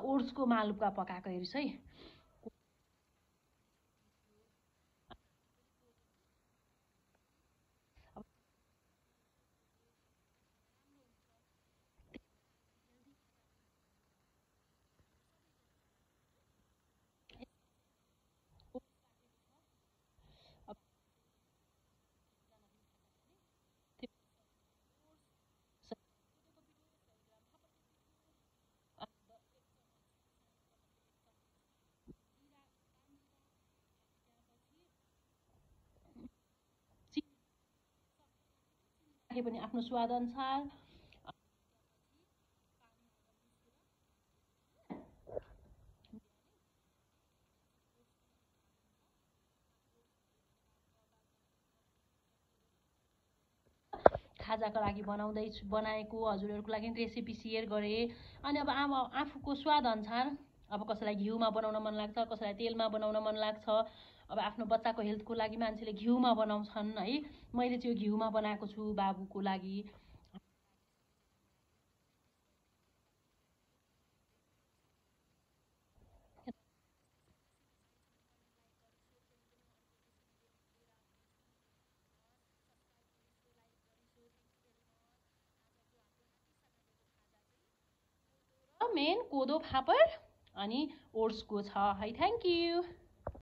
ओट्सको मालपुवा पकाएको हेर्नुहोस् है। पनि आफ्नो स्वाद अनुसार खाजाको लागि बनाएको हजुरहरूको लागि रेसिपी सेयर गरेँ। अनि अब आफूको स्वाद अनुसार अब कसैलाई घिउमा बनाउन मन लाग्छ, कसैलाई तेलमा बनाउन मन लाग्छ। अब आफ्नो बच्चाको हेल्थको लागि मान्छेले घिउमा बनाउँछन् है। मैले चाहिँ यो घिउमा बनाएको छु बाबुको लागि। मेन कोदो फापर अनि ओट्सको छ है। Thank you.